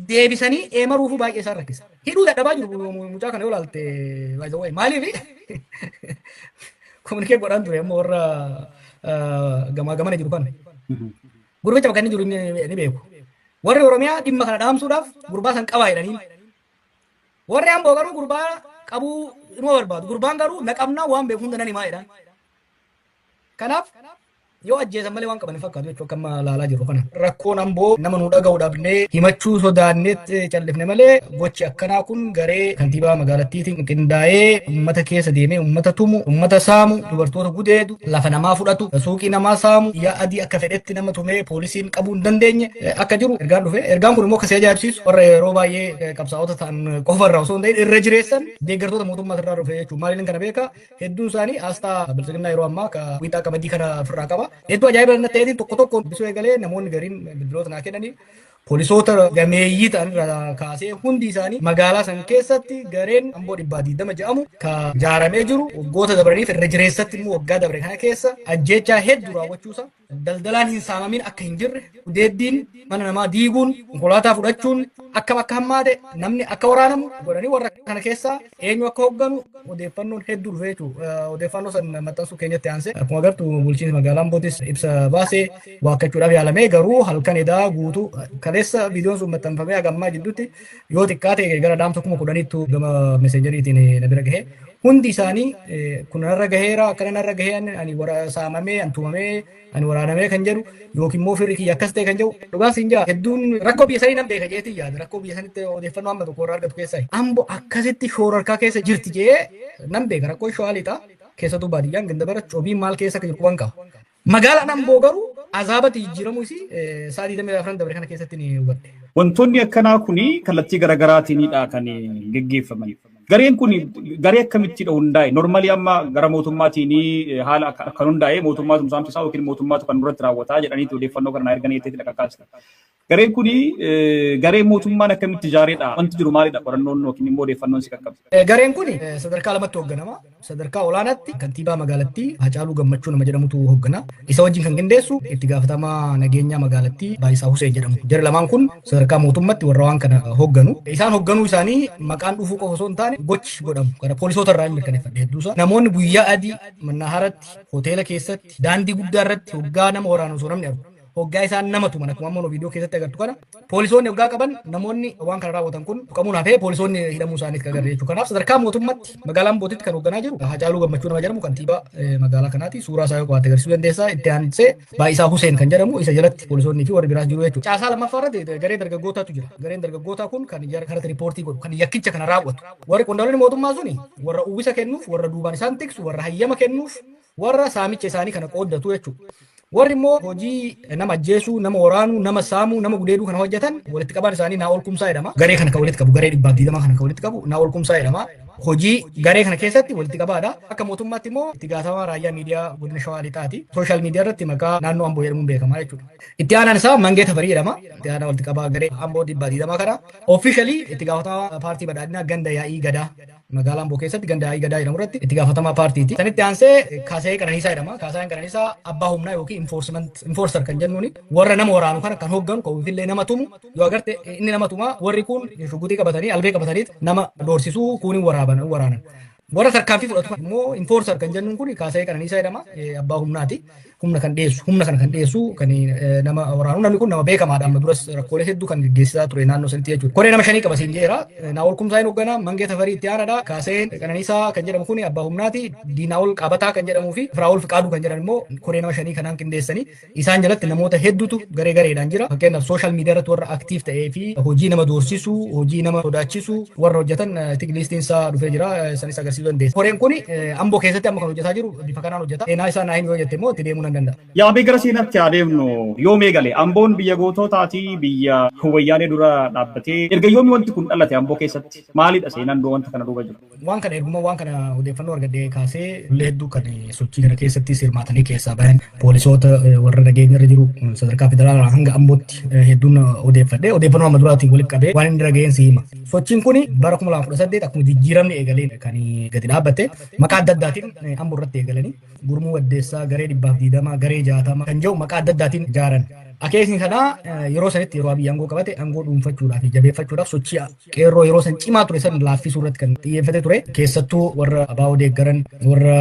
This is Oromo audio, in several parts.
deebisanii eemaruufu baay'ee isaan rakkisa. Hidhuu dadhabaa jiru mucaa kana yoo ilaalte maaliif kominikee godhaan ture ammoo warra gamaa gamana jiru kana. Gurbicha bakka inni jiru ni beeku. Warri Oromiyaa dhimma kana dhaamsuudhaaf gurbaa san qabaa jedhanii. Warri Amboo garuu gurbaa qabuu inuma barbaadu. Gurbaan garuu naqamnaa waan beeku hunda nan himaa jedhan. Kanaaf yoo ajjeesan malee waan qaban hin fakkaatu jechuudha akka amma ilaalaa jirru kana. Rakkoon Amboo nama nu dhaga'uudhaaf illee himachuu sodaannetti callifne malee gochi akkanaa kun garee kantiibaa magaalattiitiin qindaa'ee uummata keessa deemee uummata tumu, uummata saamu, dubartoota gudeedu, lafa namaa fudhatu, suuqii namaa saamu, yaa adii akka fedhetti nama tumee poolisiin qabuu hin dandeenye akka jiru ergaan dhufe. Ergaan kun immoo akka si ajaa'ibsiisu warra yeroo baay'ee qabsaa'ota ta'an qofarraa osoo hin ta'in irra jireessan deeggartoota mootummaa irraa dhufe jechuudha. Maaliin kana beeka hedduun isaanii asxaa bilisiginnaa yeroo ammaa ka wiixaa qamadii kana ofirraa qaba. Hedduu ajaa'iba inni ta'eetiin tokko tokko bisoo eegalee namoonni gariin bilbiloota naa kennanii poolisoota gameeyyii ta'an irraa kaasee hundi isaanii magaalaa san keessatti gareen Amboo 120 jedhamu ka ijaaramee jiru waggoota dabraniif irra jireessatti immoo waggaa dabre kana keessa ajjeechaa hedduu raawwachuusa daldalaan hin saamamin akka hin jirre deeddiin mana namaa diiguun konkolaataa fudhachuun akkam akka hammaate namni akka waraanamu godhanii warra kana keessaa eenyu akka hoogganu odeeffannoon hedduu dhufe jechuudha. Odeeffannoo san maxxansuu keenyatti aansee akkuma agartu bulchiinsi magaalaa Ambootis ibsa baasee waakkachuudhaaf yaalamee garuu halkan edaa guutuu kaleessa viidiyoon sun maxxanfamee hagammaa jidduutti yoo xiqqaate gara dhaamsa 10,000 gama meeseenjeriitiin na bira gahee hundi isaanii kun narra gaheera akkana narra gahee ani saamamee antumamee ani waraanamee kan jedhu yookiin immoo firri kiyya akkas ta'e kan jedhu dhugaan siin jaa hedduun rakkoo biyya sanii nan beeka jeetii yaada rakkoo biyya sanitti odeeffannoo amma tokko irraa argatu keessaa Amboo akkasitti shoorarkaa keessa jirti jee nan beeka rakkoo shawaalixaa keessattuu baadiyyaan gandabara coobii maal keessa akka jiru quban qaba. Magaalaan Amboo garuu azaabati jijjiiramuu isii sa'aatii 24 dabre kana keessatti ni hubadhe. Wantoonni akkanaa kuni kallattii garaagaraatiinidha kan geggeeffaman. Gareen kun garee akkamittidha hundaa'e? Normaalii amma gara mootummaatiin haala akka hundaa'e mootummaatu saamsisaa yookiin mootummaatu kan duratti raawwataa jedhaniitu odeeffannoo kana erganii itti qaqqaabsita. Gareen kun garee mootummaan akkamitti ijaareedha? Wanti jiru maalidha? Qorannoon yookiin immoo odeeffannoon si qaqqabsa. Gareen kun sadarkaa lamatti hoogganama. Sadarkaa olaanaatti kantiibaa magaalattii Hacaaluu Gammachuu nama jedhamutu hooggana. Isa wajjin kan qindeessu itti gaafatamaa nageenyaa magaalattii Baayisaa Huseen jedhamu. Jara lamaan kun sadarkaa mootummaatti warra waan kana hoogganu. Isaan hoogganuu isaanii maqaan dhufuu qofa osoo hin taane gochi godhamu. Kana poolisoota irraa mirkaneeffadhe hedduusaa. Namoonni guyyaa adii mannaharatti, hoteela keessatti, daandii guddaa irratti hoggaa nama waraanu osoo namni argu. Hoggaa isaan nama tuman akkuma ammoo viidiyoo keessatti agartu kana poolisoonni hoggaa qaban namoonni waan kana raawwatan kun tuqamuun hafee poolisoonni hidhamuu isaaniitti agarre jechuudha. Kanaaf sadarkaa mootummaatti magaalaa Ambootitti kan hoogganaa jiru Hacaaluu Gammachuu nama jedhamu kantiibaa magaalaa kanaati. Suuraa isaa yoo qabaate agarsiisuu dandeessaa. Itti aansee Baayisaa Huseen kan jedhamu isa jalatti poolisoonnii fi warri biraas jiru jechuudha. Caasaa lammaffaa irratti garee dargaggootaatu jira. Gareen dargaggootaa kun kan karata riippoortii godhu kan yakkicha kana raawwatu. Warri qondaalonni mootummaa suni warra uwwisa kennuuf warra duubaan isaan tiksu warra hayyama kennuuf warra saamicha isaanii kana qooddatu jechuudha. Warri immoo hojii nama ajjeesuu, nama waraanuu, nama saamuu, nama gudeeduu kana hojjetan walitti qabaan isaanii naa ol kumsaa jedhama. Garee kana kan walitti qabu, garee 120 kana kan walitti qabu naa ol kumsaa jedhama. Hojii garee kana keessatti walitti qabaadha. Akka mootummaatti immoo itti gaafatamaa raayyaa miidiyaa godina Shawaa Lixaati. Sooshaal miidiyaa irratti maqaa naannoo Amboo jedhamuun beekama jechuudha. Itti aanaan isaa Mangee Tafarii jedhama. Itti aanaa walitti qabaa garee Amboo 120 kana. Officially itti gaafatamaa paartii badhaadhinaa ganda yaa'ii gadaa. Magaalaa Amboo keessatti ganda yaa'ii gadaa jedhamu irratti itti gaafatamaa paartiiti. Sanitti aansee Kaasee Qananiisaa jedhama. Kaaseen Qananiisaa abbaa humnaa yookiin enforcer kan jennuuni warra nama waraanu kana kan hoogganu kan ofillee nama tumu yoo agarte inni nama tuma warri kun shugutii qabatanii albee qabatanii nama doorsisuu kuuniin waraanan. Warra tarkaanfii fudhatu immoo enforcer kan jennuun kun Kaasee Qananiisaa jedhama. Abbaa humnaati. Humna kan dhiyeessu kan nama waraanu namni kun nama beekamaadha. Amma duras rakkoolee hedduu kan gaggeessaa ture naannoo sanitti jechuudha. Koree nama 5 qabasiin jeera. Naawol Kumsaa'in hoogganaa Mangee Tafarii itti aanaadha. Kaaseen Qananiisaa kan jedhamu kun abbaa humnaati. Diinaawol Qabataa kan jedhamuu fi Firaa'ol Fiqaaduu kan jedhamu immoo koree nama 5 kanaan qindeessanii isaan jalatti namoota hedduutu garee gareedhaan jira. Fakkeenyaaf sooshaal miidiyaa irratti warra aktiif ta'ee fi hojii nama doorsisuu, hojii nama sodaachisuu warra hojjetan tikliistiinsaa dhufee jira. Sanis agarsiisuu dandeessa. Koreen kun Amboo keessatti amma kan hojjetaa jiru bifa kanaan hojjeta. Seenaa isaa naa himuu yoo jette immoo itti deemuu nan danda'a. Yaa beekara seenatti adeemnu yoo meegale Amboon biyya gootootaati biyya wayyaanee dura dhaabbatee erga yoomii wanti kun dhalate Amboo keessatti maalidha seenaan wanta kana duuba jiru. Waan kana erguma waan kana odeeffannoo argadhee kaasee illee hedduu kan sochii kana keessatti hirmaatanii keessaa bahan poolisoota warra nageenya irra jiru sadarkaa federaalaa hanga Ambootti hedduun odeeffannoo amma duraatiin walitti qabee waan inni dhaga'een si hima. Sochiin kun bara 2018 akkuma jijjiiramni eegaleen kan gadi dhaabbate maqaa adda addaatiin Amboo irratti eegalanii gurmuu Waddeessaa garee 120 garee 60 kan jedhu maqaa adda addaatiin ijaaran. Akeekni kana yeroo sanitti yeroo Abiyyi aangoo qabate aangoo dhuunfachuudhaaf jabeeffachuudhaaf sochii qeerroo yeroo san cimaa ture san laaffisuu irratti kan xiyyeeffate ture. Keessattuu warra ABO deeggaran warra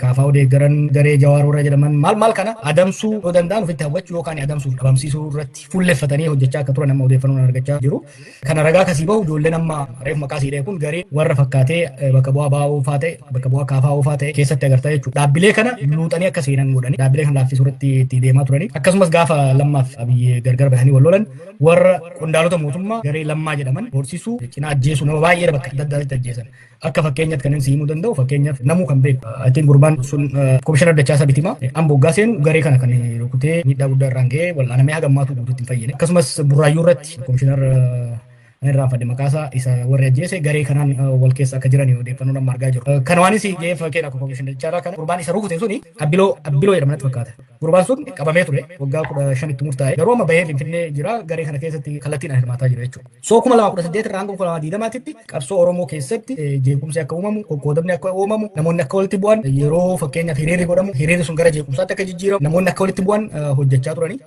KFO deeggaran garee Jawaar warra jedhaman maal kana adamsuu yoo danda'an ofitti hawwachuu yookaan adamsuu dhabamsiisuu irratti fuulleffatanii hojjechaa akka turan amma odeeffannoo argachaa jiru. Kana ragaa kasii bahu ijoolleen amma reef maqaa siidhee kun garee warra fakkaatee bakka bu'aa ABO faa ta'e bakka bu'aa KFO faa ta'e keessatti agartaa jechuudha. Dhaabbilee kana luuxanii akka seenan godhanii dhaabbilee kana laaffisuu irratti itti deemaa turanii. Akkasumas gaafa lammaaf Abiyyi gargar bahanii wal lolan warra qondaalota mootummaa garee lammaa jedhaman horsiisuu cinaa ajjeesuu nama baay'ee bakka adda addaatti ajjeesan. Akka fakkeenyaatti kan inni himuu danda'u fakkeenyaaf namuu kan beeku ittiin gurbaan sun komishinar Dachaasaa Bitimaa Amboo Hoggaa seenu garee kana kan rukutee miidhaa guddaa irraan ga'ee wal'aanamee hagammaatu guutuutti hin fayyine. Akkasumas Burraayyuu irratti komishinar irraa fadde maqaasaa isa warri ajjeese garee kanaan wal keessa akka jiran odeeffannoo nama argaa jiru. Kana waanis ga'ee fakkeen akka komishinar Dachaasaa kana gurbaan isa rukute suni abbiloo jedhamanitti fakkaata. Gurbaan sun qabamee ture waggaa 15tti murtaa'e garuu amma bahee Finfinnee jira garee kana keessatti kallattiin hirmaataa jira jechuudha. So 2018 irraa hanga 2020tti qabsoo Oromoo keessatti jeequmsi akka uumamu qoqqoodamni akka uumamu namoonni akka walitti bu'an yeroo fakkeenyaaf hiriirri godhamu hiriirri sun gara jeequmsaatti akka jijjiiramu namoonni akka walitti bu'an hojjechaa turanii.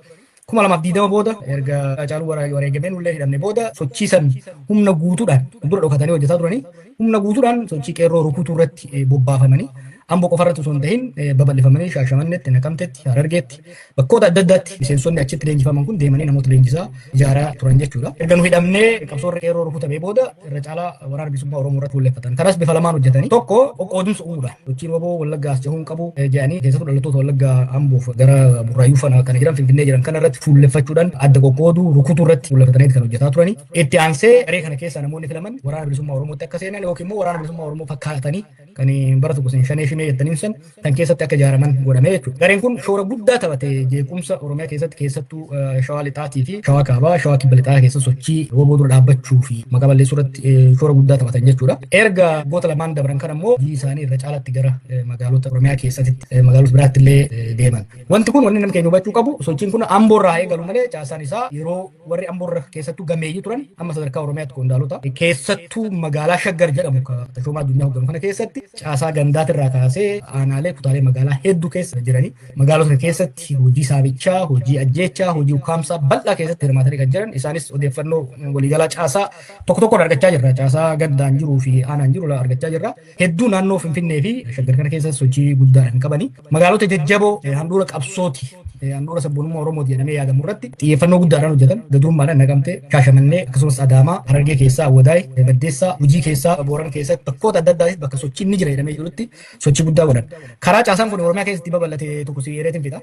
2020 booda erga Haacaaluu wareegameen ullee hidhamne booda sochii san humna guutuudhaan dura dhokatanii hojjetaa turanii humna guutuudhaan sochii qeerroo rukutuu irratti bobbaafamanii Amboo qofarratti osoo hin ta'in babal'ifamanii Shaashamannetti, Naqamtetti, Harargeetti bakkoota adda addaatti miseensonni achitti leenjifaman kun deemanii namoota leenjisaa ijaaraa turan jechuudha. Erga nu hidhamnee qabsoorri qeerroo rukutamee booda irra caalaa waraana bilisummaa Oromoo irratti fuulleffatan. Kanas bifa lamaan hojjetanii tokko qoqqoodumsa uumuudhaan sochiin waboo Wallaggaas cehuun qabu jedhanii keessattuu dhalattoota Wallaggaa Amboof gara Burraayyuu fana kan jiran Finfinnee jiran kana irratti fuulleffachuudhaan adda qoqqooduu rukutuu irratti fuulleffatanii kan hojjetaa turanii. Itti aansee garee kana keessa namoonni filaman waraana bilisummaa Oromootti akka seenan yookiin immoo waraana bilisummaa Oromoo fakkaatanii kan bara tokko shanee shimee jettaniin san kan keessatti akka ijaaraman godhamee jechuudha. Gareen kun shoora guddaa taphate jeequmsa Oromiyaa keessatti keessattuu Shawaa Lixaatii fi Shawaa Kaabaa, Shawaa Kibba Lixaa keessa sochii waboo dura dhaabbachuu fi maqaa balleessuu irratti shoora guddaa taphatan jechuudha. Erga goota lamaan dabran kan ammoo hojii isaanii irra caalatti gara magaalota Oromiyaa keessatti magaalota biraatti illee deeman. Wanti kun wanni nama keenya hubachuu qabu sochiin kun Amboo irraa eegalu malee caasaan isaa yeroo warri Amboo irra keessattuu gameeyyii turan amma sadarkaa Oromiyaatti qondaalota keessattuu magaalaa Shaggar jedhamu Tashoomaa Addunyaa hogganu kana keessatti caasaa gandaatirraa kaasee aanaalee kutaalee magaalaa hedduu keessa jiranii magaalota keessatti hojii saamichaa, hojii ajjeechaa, hojii ukkaamsaa bal'aa keessatti hirmaatanii kan jiran isaanis odeeffannoo waliigalaa caasaa tokko tokkoon argachaa jirra. Caasaa gandaan jiruu fi aanaan jiru argachaa jirra. Hedduu naannoo Finfinnee fi Shaggar kana keessatti sochii guddaa kan qabanii magaalota jajjaboo handhuura qabsooti. Handhuura sabboonummaa Oromooti jedhamee yaadamu irratti xiyyeeffannoo guddaadhaan hojjetan gaduummaadhaan Naqamtee, Shaashamannee akkasumas Adaamaa, Harargee keessaa, Awwadaay, Baddeessaa, Gujii keessaa, Booran keessatti bakkoota adda addaatti bakka sochiin ni jira jedhamee jirutti sochii guddaa godhan. Karaa caasaan kun Oromiyaa keessatti babal'ate tokko si eereetiin fixa.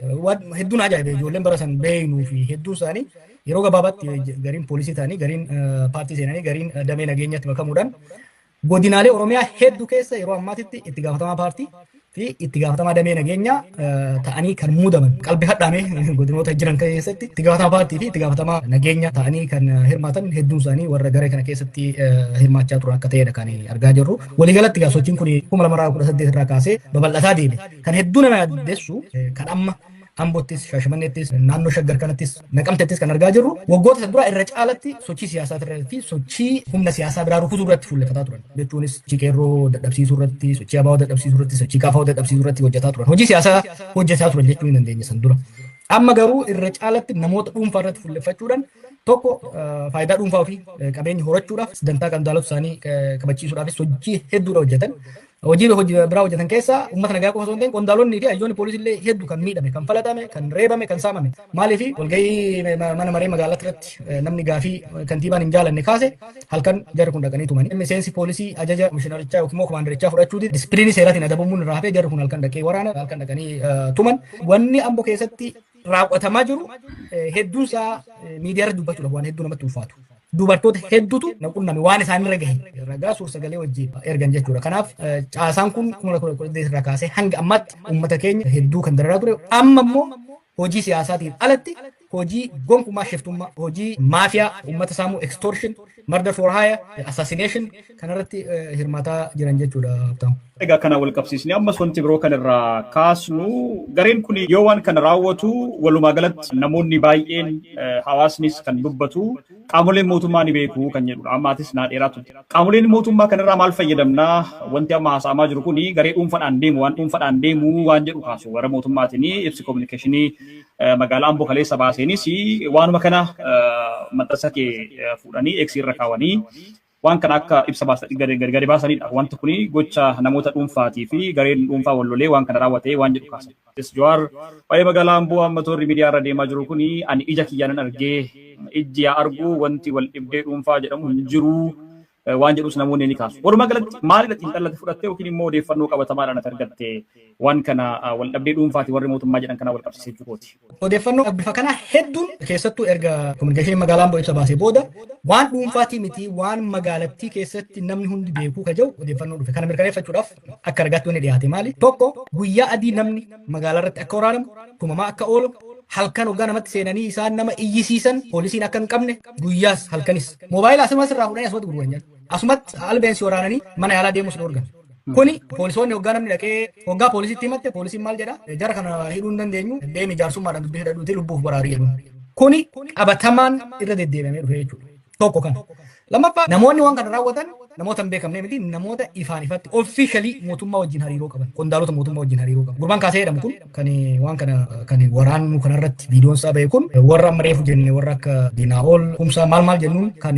Hedduun ajaa'ibe ijoolleen bara san beeknuu fi hedduun isaanii yeroo gabaabaatti gariin poolisii ta'anii gariin paartii seenanii gariin damee nageenyaatti makamuudhaan godinaalee Oromiyaa hedduu keessa yeroo ammaatitti itti gaafatamaa paartii fi itti gaafatamaa damee nageenyaa ta'anii kan muudaman qalbii hadhaamee godinoota jiran keessatti itti gaafatamaa paartii fi itti gaafatamaa nageenya ta'anii kan hirmaatan hedduun isaanii warra garee kana keessatti hirmaachaa turan akka ta'edha kan argaa jirru. Waliigalatti egaa sochiin kun 2018 irraa kaasee babal'ataa deeme. Kan hedduu nama yaaddeessu kan amma Amboottis, Shaashamanneettis, naannoo Shaggar kanattis, Naqamteettis kan argaa jirru waggoota isa dura irra caalatti sochii siyaasaa irratti fi sochii humna siyaasaa biraa rukutuu irratti fuulleffataa turan. Jechuunis sochii qeerroo dadhabsiisuu irratti, sochii ABO dadhabsiisuu irratti, sochii KFO dadhabsiisuu irratti hojjetaa turan. Hojii siyaasaa hojjetaa turan jechuu hin dandeenya san dura. Amma garuu irra caalatti namoota dhuunfaa irratti fuulleffachuudhaan tokko faayidaa dhuunfaa ofii qabeenya horachuudhaaf sagantaa qondaalota isaanii kabachiisuudhaaf sochii hedduudha hojjetan. Hojii biraa hojjetan keessaa uummata nagaa qofa osoo hin ta'in qondaalonni fi hayyoonni poolisii illee hedduu kan miidhame, kan falatame, kan reebame, kan saamame. Maaliif walgahii mana maree magaalaa irratti namni gaafii kantiibaan hin jaalanne kaase halkan jarri kun dhaqanii tumani. Miseensi poolisii ajaja komishinarichaa yookiin immoo komaandarichaa fudhachuuti disipiliinii seeraatiin adabamuun irraa hafee jarri kun halkan dhaqee waraana halkan dhaqanii tuman. Wanni Amboo keessatti raawwatamaa jiru hedduun isaa miidiyaa irratti dubbachuudhaaf waan hedduu namatti ulfaatu. Dubartoota hedduutu naqunname waan isaan irra gahe ragaa suur-sagalee wajjin ergan jechuudha. Kanaaf caasaan kun 2018 irraa kaasee hanga ammaatti uummata keenya hedduu kan dararaa ture. Amma immoo hojii siyaasaatiin alatti hojii gonkumaa shiftummaa, hojii maafiyaa, uummata saamuu, extortion, murder for hire, assassination kanarratti hirmaataa jiran jechuudha. Egaa kana wal qabsiisnee ammas wanti biroo kanarraa kaasnu gareen kun yoo waan kana raawwatu walumaa galatti namoonni baay'een hawaasnis kan dubbatu qaamoleen mootummaa ni beeku kan jedhudha. Ammaatis naa dheeraatu. Qaamoleen mootummaa kanarraa maal fayyadamnaa wanti amma haasa'amaa jiru kun garee dhuunfaadhaan deemu waan dhuunfaadhaan deemu waan jedhu kaasu warra mootummaatiin ibsi kominikeeshinii magaalaa Amboo kaleessa baaseenis waanuma kana maxxansa kee fuudhanii eegsirra kaawanii waan kana akka ibsa gadi baasanidha. Wanti kun gocha namoota dhuunfaatii fi gareen dhuunfaa wallolee waan kana raawwatee waan jedhu kaasa. Jawaar waa'ee magaalaa Amboo amma toorri miidiyaa irra deemaa jiru kun ani ija kiyyaanan argee ijji yaa argu wanti wal dhibdee dhuunfaa jedhamu hin jiru waan jedhus namoonni ni kaasu. Walumaa galatti maalidha xiinxallatti fudhattee yookiin immoo odeeffannoo qabatamaadhaan ati argatte waan kana wal dhabdee dhuunfaati warri mootummaa jedhan kana wal qabsiisee jiruuti. Odeeffannoo bifa kana hedduun keessattuu erga kominikeeshinii magaalaa Amboo ibsa baasee booda waan dhuunfaatii miti waan magaalattii keessatti namni hundi beekuu ka jiru odeeffannoo dhufe. Kana mirkaneeffachuudhaaf akka argaatti wanni dhiyaate maali? Tokko guyyaa adii namni magaalaa irratti akka waraanamu, tumamaa akka oolu, halkan hoggaa namatti seenanii isaan nama iyyisiisan poolisiin akka hin qabne guyyaas halkanis moobaayilaa asumas irraa fudhanii asumatti gurguran jedhu. Asumatti albeensi waraananii mana yaalaa deemus hin organ. Kuni poolisoonni hoggaa namni dhaqee hoggaa poolisitti himatte poolisiin maal jedha? Jara kana hidhuu hin dandeenyu deemi jaarsummaadhaan dubbii hidhadhuuti lubbuuf baraarii jedhu. Kuni qabatamaan irra deddeebi'amee dhufe jechuudha. Tokko kana. Lammaffaa namoonni waan kana raawwatan namoota hin beekamne miti namoota ifaan ifatti officially mootummaa wajjin hariiroo qaban qondaalota mootummaa wajjin hariiroo qaban. Gurbaan kaasee jedhamu kun kan waan kana kan waraannu kanarratti viidiyoon isaa ba'e kun warra amma reefu jenne warra akka Dinaa'ol Kumsaa maal jennuun kan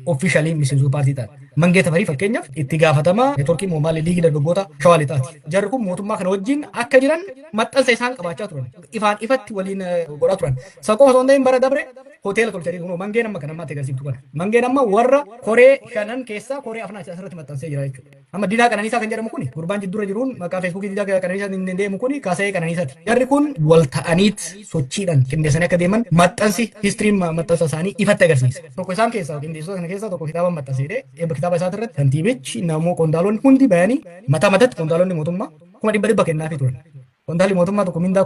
officially miseensota paartii ta'an. Mangee Tafarii fakkeenyaaf itti gaafatamaa neetworkii moobaayilii liigii dargaggoota Shawaa Lixaati. Jarri kun mootummaa kana wajjin akka jiran maxxansa isaan qabaachaa turan. Ifaan ifatti waliin godhaa turan. Saqoo osoo hin ta'in bara dabre hoteela tolchanii kun mangeen amma kan ammaatti agarsiiftu kana. Mangeen amma warra koree shanan keessaa koree afran asirratti maxxansee jira jechuudha. Amma Didaa Qananiisaa kan jedhamu kuni gurbaan jiddura jiruun maqaa feesbuukii Didaa Qananiisaa hin deemu kuni kaasee Qananiisaati. Jarri kun wal ta'aniit sochiidhaan qindeessanii akka deeman maxxansi histiriin maxxansa isaanii ifatti agarsiisa. Tokko isaan keessaa qindeessitoota kana keessaa tokko kitaaba maxxanseedhe kitaaba isaa irratti kantiibichi namoo qondaalonni hundi bayanii mataa mataatti qondaalonni mootummaa 100 kennaafii turan. Qondaalli mootummaa tokko mindaa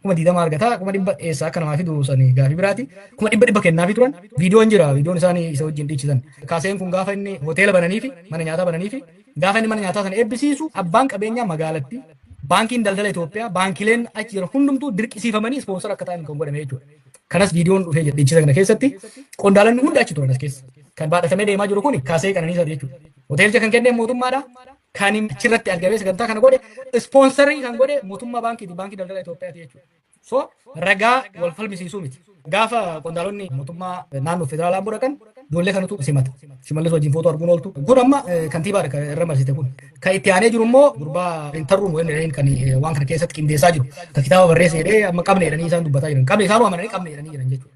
20 argataa 100 eessaa akka namaa fidu sanii gaafii biraati 100 kennaafii turan. Viidiyoon jira viidiyoon isaanii isa wajjin dhiichisan. Kaaseen kun gaafa inni hoteela bananii fi mana nyaataa bananii fi gaafa inni mana nyaataa sana eebbisiisu abbaan qabeenyaa magaalatti baankiin daldala Itoophiyaa baankileen achi jiran hundumtuu dirqisiifamanii ispoonsara akka ta'an kan godhame jechuudha. Kanas viidiyoon dhufee jira dhiichisa kana keessatti qondaalonni hundi achi turan as keessa. Kan baadhatamee deemaa jiru kun kaasee Qananiisaa jechuudha. Hoteelicha kan kennee mootummaadha. Kan achirratti argamee sagantaa kana godhe ispoonsarii kan godhe mootummaa baankiiti baankii daldala Itoophiyaati jechuudha. So ragaa wal falmisiisuu miti. Gaafa qondaalonni mootummaa naannoo federaalaa Amboo dhaqan ijoollee kanatu simata. Shimallis wajjin footoo arguun ooltu. Kun amma kantiibaadha kan irra marsite kun. Kan itti aanee jiru immoo gurbaa intarruun waliin kan waan kana keessatti qindeessaa jiru. Kan kitaaba barreessee jedhee amma qabne jedhanii isaan dubbataa jiran. Qabne isaan amananii qabne jedhanii jiran jechuudha.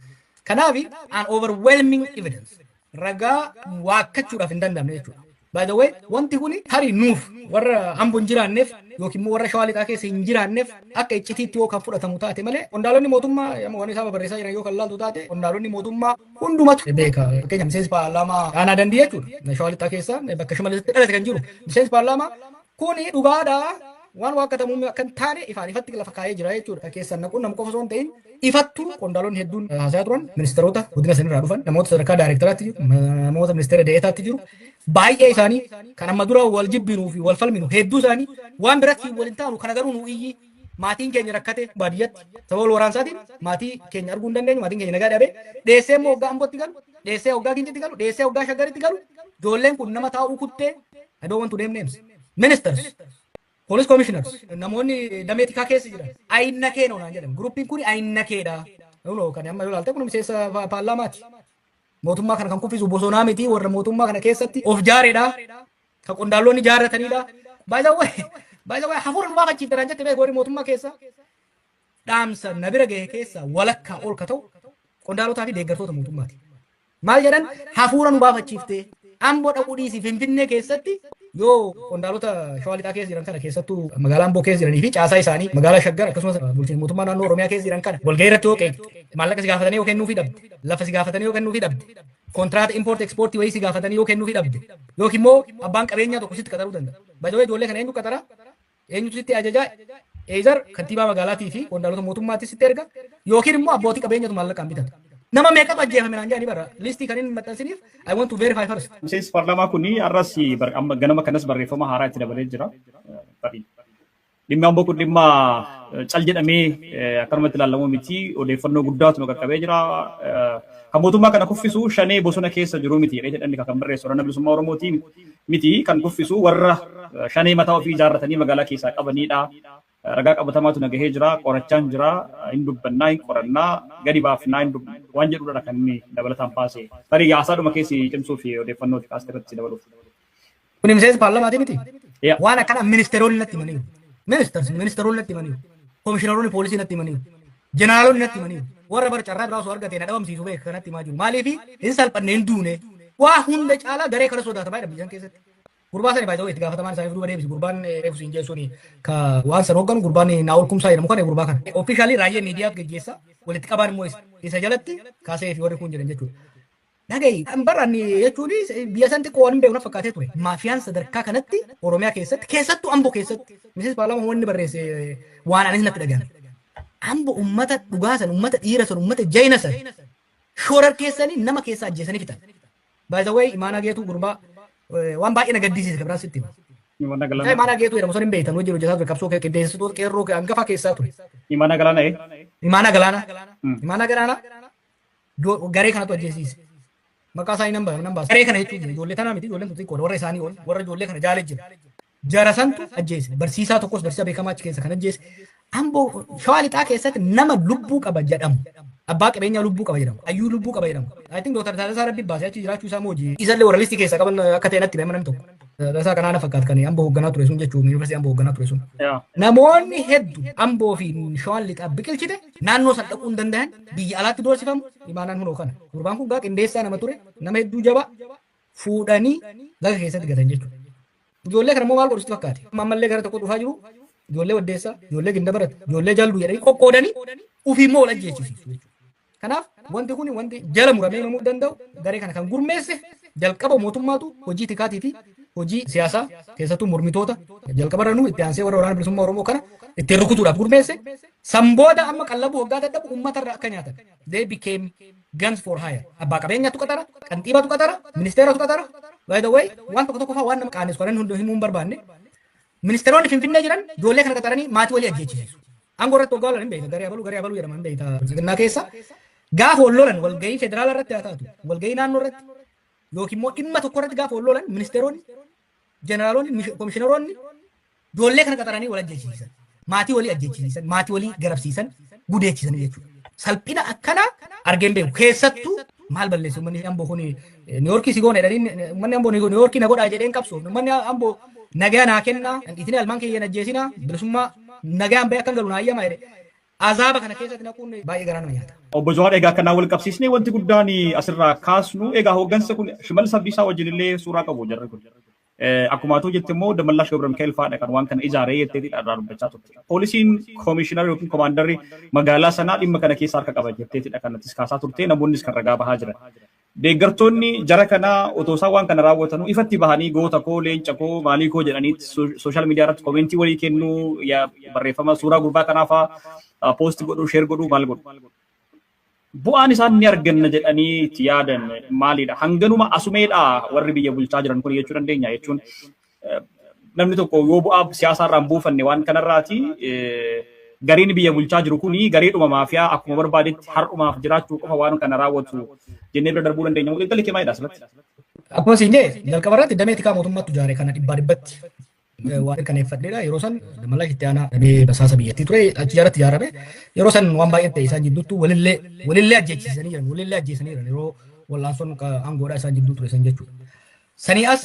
Kanaaf an overwhelming evidence ragaa waakkachuudhaaf hin danda'amne jechuudha. By the way, wanti kuni tarii nuuf warra Amboo hin jiraanneef yookiin immoo warra Shawaa Lixaa keessa hin jiraanneef akka iccitiitti yoo kan fudhatamu taate malee qondaalonni mootummaa waan isaan barreessaa jiran yoo kan laaltu taate qondaalonni mootummaa hundumatu beeka. Fakkeenyaaf miseensi paarlaamaa aanaa dandii jechuudha. Shawaa Lixaa keessa bakka Shimallitti dhalate kan jiru miseensi paarlaamaa kuni dhugaadhaa waan waaqatamu akka hin taane ifaan ifatti lafa kaa'ee jira jechuudha. Keessan naquun nama qofa osoo hin ta'in ifattu qondaalonni hedduun haasaa turan ministeerota guddina sanirraa dhufan namoota sadarkaa daayirektaraatti jiru namoota ministeera deetaatti jiru baay'ee isaanii kan amma dura wal jibbinuu fi wal falminu hedduu isaanii waan biratti waliin taanu kana garuu nu iyyi maatiin keenya rakkate baadiyyatti sababa wal waraansaatiin maatii keenya arguu hin dandeenyu maatiin keenya nagaa dhabe dheessee immoo hoggaa Ambootti galu dheessee hoggaa Gincitti galu dheessee hoggaa Shaggaritti galu ijoolleen kun nama taa'uu kuttee I don't want to name names ministers police commissioners namoonni dameetikaa keessa jiran ayinna keenoo naan jedhan gruppiin kun ayinna keedha kan amma yoo ilaalte kun miseensa paarlaamaati. Mootummaa kana kan kuffisu bosonaa miti warra mootummaa kana keessatti of jaareedha. Kan qondaalonni jaarratanidha. By the way hafuura nu baafachiifte naan jette beeku warri mootummaa keessa dhaamsa na bira gahe keessa walakkaa ol ka ta'u qondaalotaa fi deeggartoota mootummaati. Maal jedhan hafuura nu baafachiifte Amboo dhaquu dhiisii Finfinnee keessatti yoo qondaalota Shawaa Lixaa keessa jiran kana keessattuu magaalaa Amboo keessa jiranii fi caasaa isaanii magaalaa Shaggar akkasumas bulchiinsa mootummaa naannoo Oromiyaa keessa jiran kana walgahii irratti yoo qeeqxe maallaqa si gaafatanii yoo kennuufii dhabde lafa si gaafatanii yoo kennuufii dhabde kontraata import export wayii si gaafatanii yoo kennuufii dhabde yookiin immoo abbaan qabeenyaa tokko sitti qaxaruu danda'a. Baay'ee ijoollee kana eenyu qaxara eenyutu sitti ajajaa eezar kantiibaa magaalaatii fi qondaalota mootummaatti sitti erga yookiin immoo abbootii qabeenyatu maallaqaan bitata. nama meeqatu ajjeefame naan jedhanii bara listii kan inni maxxansiniif I want to verify first. Miseensi paarlaamaa kuni arras amma ganama kanas barreeffama haaraa itti dabalee jira. Dhimmi amboo kun dhimma cal jedhamee akkanumatti ilaalamu miti odeeffannoo guddaatu nu qaqqabee jira. Kan mootummaa kana kuffisu shanee bosona keessa jiru miti jedhanii kan barreessu waraana bilisummaa Oromooti miti kan kuffisu warra shanee mataa ofii ijaarratanii magaalaa keessaa qabanidha. Ragaa qabatamaatu nagahee jira, qorachaan jira, hin dubbannaa, hin qorannaa, gadi baafnaa, waan jedhudha kan inni dabalataan baase. Tarii yaasaadhuma keessi cimsuu fi odeeffannoo kaas irratti dabaluuf. Kun miseensi paarlamaati miti. Waan akkana ministeeronni natti himaniiru. Ministeeronni natti himaniiru. Komishiinaroonni poolisii natti himaniiru. Jeneraalonni natti himaniiru. Warra bara carraa biraa osoo argatee na dhabamsiisu beeka kanatti himaa jiru. Maaliif hin salphanne hin duune waa hunda caalaa garee kana sodaatamaa jedha biyyan keessatti. Gurbaan sani baay'ee itti gaafatamaan isaanii duuba deebisi gurbaan reefu siin jechuun ka waan san hoogganu gurbaan naa'ol kumsaa jedhamu kana gurbaa kana. Ofishaalii raayyaa miidiyaaf geggeessa walitti qabaan immoo isa jalatti kaasee fi warri kun jedhan jechuudha. Dhagayi kan baraan jechuun biyya san xiqqoo waan hin beekne fakkaatee ture. Maafiyaan sadarkaa kanatti Oromiyaa keessatti keessattuu Amboo keessatti miseensi paarlaamaa wanni barreesse waan anis natti dhagahame. Amboo ummata dhugaa san ummata dhiira san ummata jayina san shorar keessanii nama keessa ajjeesanii fixan. By the way imaanaa geetuu gurbaa waan baay'ee na gaddisiise kan biraan sitti hima. Imaanaa geetuu jedhamu sun hin beektan hojii hojjetaa ture qabsoo qindeessitoota qeerroo hangafa keessaa ture. Imaanaa Galaanaa Imaanaa Galaanaa. Imaanaa Galaanaa garee kanatu ajjeesiise. Maqaa isaanii nan baasa. Garee kana jechuun ijoollee tanaa miti ijoolleen xixiqqoo warra isaanii ol warra ijoollee kana jaalee jira. Jara santu ajjeese barsiisaa tokkos barsiisaa beekamaa achi keessa kan ajjeese. Amboo shawaa lixaa keessatti nama lubbuu qaba jedhamu. Abbaa qabeenyaa lubbuu qaba jedhamu. Ayyuu lubbuu qaba jedhamu. I think Dr. Taadasaa Rabbi baasee achi jiraachuu isaa mooji. Isallee warra listii keessa qaban akka ta'e natti beekaman tokko. Taadasaa kanaan fakkaatu kan Amboo hoogganaa ture sun jechuun yuunivarsiitii Amboo hoogganaa ture sun. Namoonni hedduu Amboo fi shawaan lixaa biqilchite naannoo san dhaquu hin danda'an biyya alaatti doorsifamu imaanaan hunoo kana. Gurbaan kun gaa qindeessaa nama ture nama hedduu jaba fuudhanii laga keessatti gatan jechuudha. Ijoollee kana immoo maal godhusti fakkaate. Ammallee gara tokko dhufaa jiru ijoollee waddeessaa, ijoollee ginda barate, ijoollee jalduu jedhanii qoqqoodanii ofii immoo wal ajjeechisiisu jechuudha. Kanaaf wanti kun wanti jala muramee himamuu danda'u garee kana kan gurmeesse jalqaba mootummaatu hojii tikaatii fi hojii siyaasaa keessattuu mormitoota jalqabarra nu itti aansee warra waraana bilisummaa Oromoo kana ittiin rukutuudhaaf gurmeesse sanbooda amma qallabu waggaa dadhabu uummatarra akka nyaatan. They became guns for hire. Abbaa qabeenyaatu qatara, qanxiibaatu qatara, ministeeratu qatara. By the way waan tokko tokko fa'aa waan nama qaanessu kan hundi himuu hin barbaanne. Ministeeronni Finfinnee jiran ijoollee kana qataranii maatii walii ajjeechisiisu. Aangoo irratti waggaa lolan hin beekta garee abaluu jedhama hin beekta Bilxiginnaa keessa. Gaafa wal lolan walgahii federaala irratti haa taatu walgahii naannoo irratti yookiin immoo dhimma tokko irratti gaafa wal lolan ministeeronni jeneraalonni komishiinaroonni ijoollee kana qataranii wal ajjeechisiisan maatii walii ajjeechisiisan maatii walii garabsiisan gudeechisan jechuudha. Salphina akkanaa argeen beeku keessattuu maal balleessu uummanni Amboo kun Niiwoorkii si goona jedhanii uummanni Amboo Niiwoorkii na godhaa jedheen qabsu uummanni Amboo nagaa naa kennaa ittiin almaan kiyyan ajjeesinaa bilisummaa nagaan bahee akkan galu naa ayyamaa jedhe azaaba kana keessatti naquun baay'ee garaa nama nyaata. Obbo Jawaar egaa kanaan wal qabsiisnee wanti guddaan asirraa kaasnu egaa hooggansa kun Shimallis Abdiisaa wajjin illee suuraa qabu jarri kun. Akkuma atu jette immoo Dammallaash Gabra Mikaa'el fa'aadha kan waan kana ijaaree jetteeti irraa dubbachaa turte. Poolisiin koomishinar yookiin koomaandarri magaalaa sanaa dhimma kana keessa harka qaba jetteetidha kanattis kaasaa turte namoonnis kan ragaa bahaa jiran. Deeggartoonni jara kanaa otoo isaan waan kana raawwatanu ifatti bahanii goota koo leenca koo maalii koo jedhanii sooshaal miidiyaa irratti koomentii walii kennuu barreeffama suuraa gurbaa kanaafaa poosti godhuu sheer godhuu maal godhu. Bu'aan isaan ni arganna jedhanii itti yaadan maalidha? Hanganuma asumeedha warri biyya bulchaa jiran kun jechuu dandeenya jechuun namni tokko yoo bu'aa siyaasaarraan buufanne waan kanarraati gariin biyya bulchaa jiru kuni gareedhuma maafiyaa akkuma barbaadetti har'umaaf jiraachuu qofa waan kana raawwatu jennee bira darbuu dandeenya. Xiinxalli kee maalidha asirratti? Akkuma siin jedhe jalqaba irratti damee tikaa mootummaatu ijaare kana dhibbaa dhibbatti waan kaneeffadheedha. Yeroo san Dammallaash itti aanaa damee basaasa biyyattii ture achi ijaaratti ijaarame yeroo san waan baay'ee ta'e isaan jidduutti walillee ajjeechisanii jiran walillee ajjeesanii jiran yeroo wallaansoon aangoodhaa isaan jidduu ture san jechuudha. Sanii as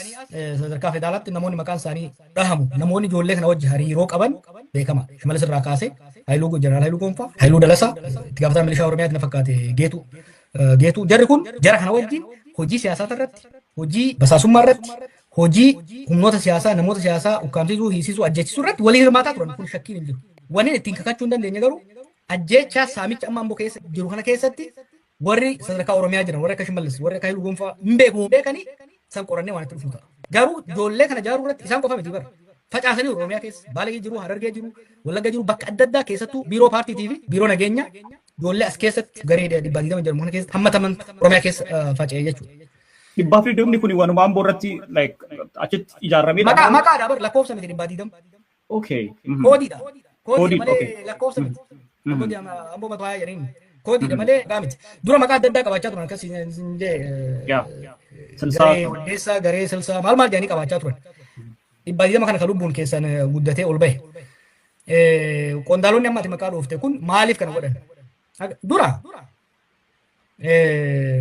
sadarkaa federaalaatti namoonni maqaan isaanii dhahamu namoonni ijoollee kana wajji hariiroo qaban beekama. Shimallis irraa kaasee Jeneraal Haayiluu Gonfaa, Haayiluu Dalasaa, itti gaafatamaa milishaa Oromiyaatti na fakkaate Geetuu. Jarri kun jara kana wajjin hojii siyaasaa irratti, hojii basaasummaa irratti, hojii humnoota siyaasaa, namoota siyaasaa ukkaamsisuu, hiisisuu, ajjeechisuu irratti walii hirmaataa turan kun shakkiin hin jiru. Wanni ittiin kakachuu hin dandeenye garuu ajjeechaa saamicha amma Amboo keessa jiru kana keessatti warri sadarkaa Oromiyaa jiran warri akka Shimallis, warri akka Haayiluu Gonfaa hin beekanii san qorannee waan itti dhufu ta'a. Garuu ijoollee kana ijaaruu irratti isaan qofa miti bara. Facaasanii Oromiyaa keessa Baalee jiru, Harargee jiru, Wallagga jiru bakka adda addaa keessattuu biiroo paartiitii fi biiroo nageenyaa ijoollee as keessatti garee dhibbaa digdama jedhamu kana keessatti hammataman Oromiyaa keessa faca'ee jechuudha. Dhibbaa fi digdamni kun waanuma Amboo irratti achitti ijaaramee maqaadha bar lakkoofsa miti dhibbaa digdama. Okay. Koodiidha. Koodii malee lakkoofsa miti. Amboo mataa jedhanii koodiidha malee gaamiti. Dura maqaa adda addaa qabaachaa turan akkas garee Waddeessaa garee Silsaa maal jedhanii qabaachaa turan. Dhibbaa digdama kana kan lubbuun keessan guddatee ol bahe. Qondaalonni amma ati maqaa dhoofte kun maaliif kana godhan? Dura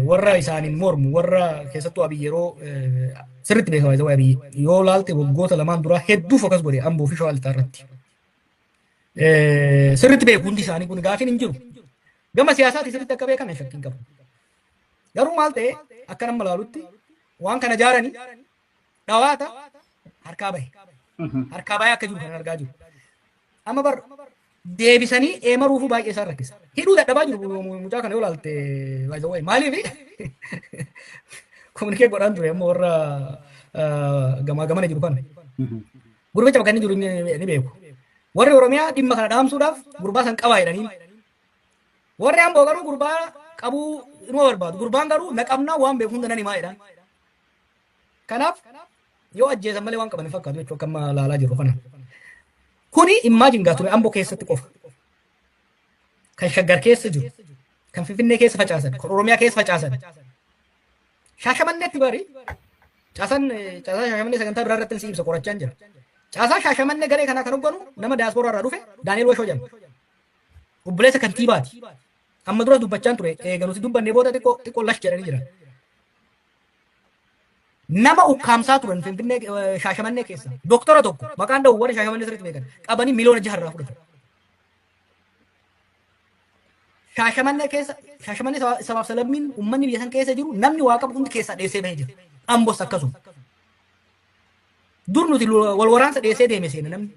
warra isaaniin mormu warra keessattuu Abiy yeroo sirriitti beekama isa Abiy yoo laalte waggoota lamaan dura hedduu fokas godhe Amboo fi Shawaa Lixaa irratti. Sirriitti beeku hundi isaanii kun gaafiin hin jiru. Gama siyaasaatti sirriitti akka beekan shakkiin qabu. Garuu maal ta'e akka nama laalutti waan kana jaaranii dhawaata harkaa bahe. Harkaa bahee akka jiru kan argaa jiru. Amma bar deebisanii eemaruufuu baay'ee isaan rakkisa. Hidhuu dadhabaa jiru mucaa kana yoo laalte maaliif kominikee godhaan ture ammoo warra gamaa gamana jiru kana. Gurbicha bakka inni jiru ni beeku. Warri Oromiyaa dhimma kana dhaamsuudhaaf gurbaa san qabaa jedhanii. Warri Amboo garuu gurbaa qabuu inuma barbaadu. Gurbaan garuu naqamnaa waan beeku hunda nan himaa jedhaan. Kanaaf yoo ajjeesan malee waan qaban hin fakkaatu jechuudha akka amma laalaa jiru kana. Kuni immaajin ture Amboo keessatti qofa. Kan Shaggar keessa jiru, kan Finfinnee keessa facaasan, kan Oromiyaa keessa facaasan. Shaashamanneetti bari. Caasaa Shaashamannee sagantaa biraa irratti si ibsa qorachaa jira. Caasaa Shaashamannee garee kanaa kan hogganu nama diyaaspooraa irraa dhufe Daani'el Washoo jedhama. Obboleessa kantiibaati. Amma dura dubbachaan ture eegaluusi dubbannee booda xiqqoo lash jedhanii jira. Nama ukkaamsaa turan Finfinnee Shaashamannee keessa doktora tokko maqaan dha'u warra Shaashamannee sirriitti beekan qabanii miliyoona 6 irraa fudhatan. Shaashamannee keessa Shaashamannee sabaaf salammiin uummanni biyya san keessa jiru namni waa qabu hundi keessaa dheessee bahee jira. Amboos akkasuma. Dur nuti wal waraansa dheessee deeme seena namni.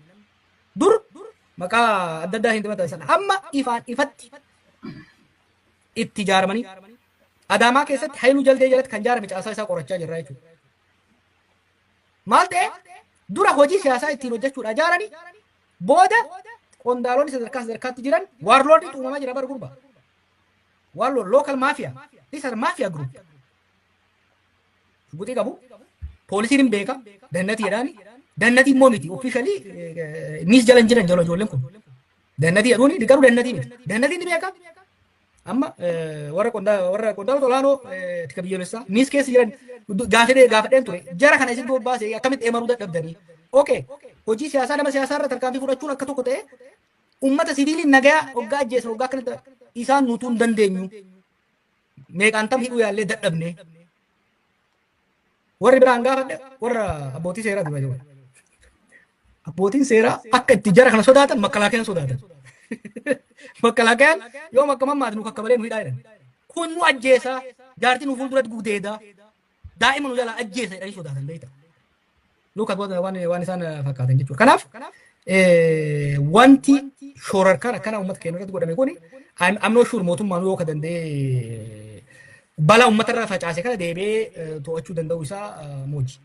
Dur maqaa adda addaa hin himatan sana amma ifatti itti ijaaramanii Adaamaa keessatti Haayiluu Jaldee jalatti kan ijaarame caasaa isaa qorachaa jirra jechuudha. Maal ta'e dura hojii siyaasaa ittiin hojjechuudha ijaaranii booda qondaalonni sadarkaatti jiran waarloonni uumamaa jira bara gurbaa. Waarloon local mafia. These are mafia group. Butii qabu. Poolisiin hin beeka. Dannatii jedhaani. Dannatii immoo miti. Officially nis jalan jiran jala ijoolleen kun. Dannatii jedhuuni garuu dannatii miti. Dannatiin ni beeka. Amma warra qondaalota olaanoo tika biyyoolessaa nis keessa jiran gaafadheen ture. Jara kana isin bobbaasee akkamitti eemaruu dadhabdanii. Okay. Hojii siyaasaa nama siyaasaa irra tarkaanfii fudhachuun akka tokko ta'e ummata siviiliin nagayaa hoggaa ajjeesa hoggaa akkanatti isaan nutuu hin dandeenyu. Meeqaan tam hidhuu yaallee dadhabne. Warri biraan gaafadhe warra abbootii seeraa dura jiru. Abbootiin seeraa akka itti jara kana sodaatan makkalaakeen sodaatan. Makkalaakeen yoo makka mammaatu nu kakkabalee nu hidhaa jedhan. Kun nu ajjeesaa jaartii nu fuulduratti gudeedaa daa'ima nu jalaa ajjeesa jedhanii sodaatan beekta. Lukas waan isaan fakkaatan jechuudha. Kanaaf wanti shoorarkaan akkana uummata keenya irratti godhame kuni I'm not sure mootummaan yoo ka danda'e balaa uummata irra facaase kana deebi'ee to'achuu danda'u isaa mooji.